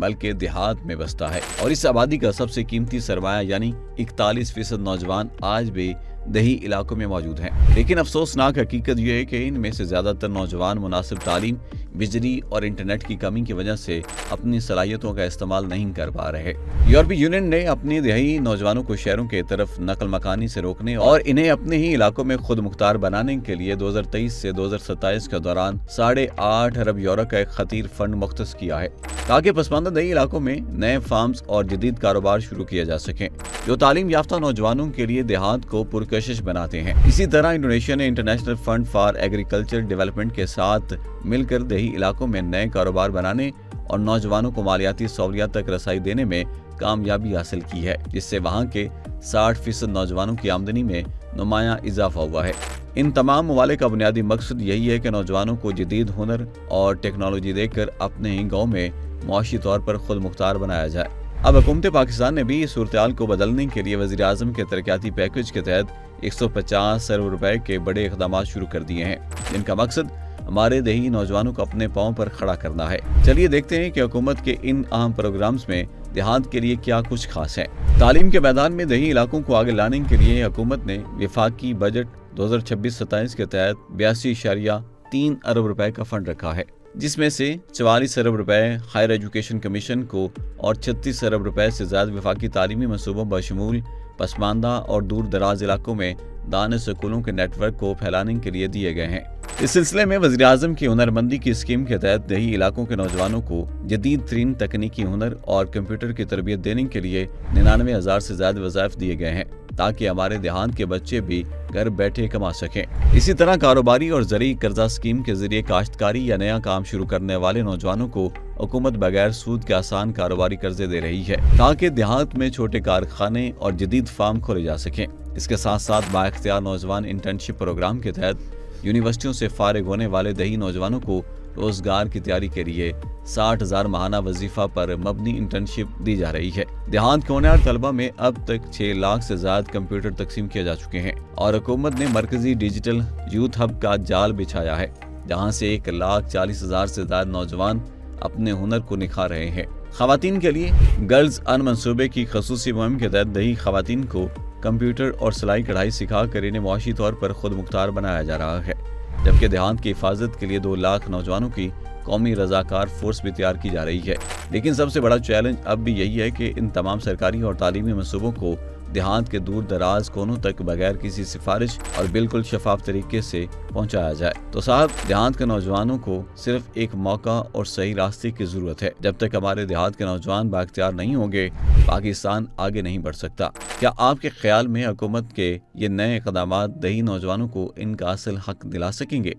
بلکہ دیہات میں بستا ہے، اور اس آبادی کا سب سے قیمتی سرمایہ یعنی 41% نوجوان آج بھی دیہی علاقوں میں موجود ہیں۔ لیکن افسوسناک حقیقت یہ ہے کہ ان میں سے زیادہ تر نوجوان مناسب تعلیم، بجلی اور انٹرنیٹ کی کمی کی وجہ سے اپنی صلاحیتوں کا استعمال نہیں کر پا رہے۔ یورپی یونین نے اپنے دیہی نوجوانوں کو شہروں کی طرف نقل مکانی سے روکنے اور انہیں اپنے ہی علاقوں میں خود مختار بنانے کے لیے 2023 سے 2027 کے دوران 8.5 ارب یورو کا ایک خطیر فنڈ مختص کیا ہے تاکہ پسماندہ دیہی علاقوں میں نئے فارمز اور جدید کاروبار شروع کیا جا سکیں جو تعلیم یافتہ نوجوانوں کے لیے دیہات کو پرکشش بناتے ہیں۔ اسی طرح انڈونیشیا نے international fund for agriculture development کے ساتھ مل کر دیہی علاقوں میں نئے کاروبار بنانے اور نوجوانوں کو مالیاتی سہولیات تک رسائی دینے میں کامیابی حاصل کی ہے، جس سے وہاں کے 60% نوجوانوں کی آمدنی میں نمایاں اضافہ ہوا ہے۔ ان تمام ممالک کا بنیادی مقصد یہی ہے کہ نوجوانوں کو جدید ہنر اور ٹیکنالوجی دے کر اپنے ہی گاؤں میں معاشی طور پر خود مختار بنایا جائے۔ اب حکومت پاکستان نے بھی اس صورتحال کو بدلنے کے لیے وزیر اعظم کے ترقیاتی پیکج کے تحت 150 ارب روپے کے بڑے اقدامات شروع کر دیے ہیں، جن کا مقصد ہمارے دیہی نوجوانوں کو اپنے پاؤں پر کھڑا کرنا ہے۔ چلیے دیکھتے ہیں کہ حکومت کے ان اہم پروگرامز میں دیہات کے لیے کیا کچھ خاص ہے۔ تعلیم کے میدان میں دیہی علاقوں کو آگے لانے کے لیے حکومت نے وفاقی بجٹ 2026-27 کے تحت 82.3 ارب روپے کا فنڈ رکھا ہے، جس میں سے 44 ارب روپے ہائر ایجوکیشن کمیشن کو اور 36 ارب روپے سے زائد وفاقی تعلیمی منصوبوں بشمول پسماندہ اور دور دراز علاقوں میں دانش اسکولوں کے نیٹ ورک کو پھیلانے کے لیے دیے گئے ہیں۔ اس سلسلے میں وزیر اعظم کی ہنر مندی کی اسکیم کے تحت دیہی علاقوں کے نوجوانوں کو جدید ترین تکنیکی ہنر اور کمپیوٹر کی تربیت دینے کے لیے 99,000 سے زائد وظائف دیے گئے ہیں تاکہ ہمارے دیہات کے بچے بھی گھر بیٹھے کما سکیں۔ اسی طرح کاروباری اور زرعی قرضہ اسکیم کے ذریعے کاشتکاری یا نیا کام شروع کرنے والے نوجوانوں کو حکومت بغیر سود کے آسان کاروباری قرضے دے رہی ہے تاکہ دیہات میں چھوٹے کارخانے اور جدید فارم کھولے جا سکیں۔ اس کے ساتھ ساتھ بااختیار نوجوان انٹرنشپ پروگرام کے تحت یونیورسٹیوں سے فارغ ہونے والے دیہی نوجوانوں کو روزگار کی تیاری کے لیے 60,000 ماہانہ وظیفہ پر مبنی انٹرنشپ دی جا رہی ہے۔ دیہات کے ہونہار طلبہ میں اب تک 6 لاکھ سے زائد کمپیوٹر تقسیم کیے جا چکے ہیں، اور حکومت نے مرکزی ڈیجیٹل یوتھ ہب کا جال بچھایا ہے جہاں سے 1,40,000 سے زائد نوجوان اپنے ہنر کو نکھار رہے ہیں۔ خواتین کے لیے گرلز ان منصوبے کی خصوصی مہم کے تحت دیہی خواتین کو کمپیوٹر اور سلائی کڑھائی سکھا کر انہیں معاشی طور پر خود مختار بنایا جا رہا ہے، جبکہ دیہات کی حفاظت کے لیے 2 لاکھ نوجوانوں کی قومی رضاکار فورس بھی تیار کی جا رہی ہے۔ لیکن سب سے بڑا چیلنج اب بھی یہی ہے کہ ان تمام سرکاری اور تعلیمی منصوبوں کو دیہات کے دور دراز کونوں تک بغیر کسی سفارش اور بالکل شفاف طریقے سے پہنچایا جائے۔ تو صاحب، دیہات کے نوجوانوں کو صرف ایک موقع اور صحیح راستے کی ضرورت ہے۔ جب تک ہمارے دیہات کے نوجوان بااختیار نہیں ہوں گے، پاکستان آگے نہیں بڑھ سکتا۔ کیا آپ کے خیال میں حکومت کے یہ نئے اقدامات دیہی نوجوانوں کو ان کا اصل حق دلا سکیں گے؟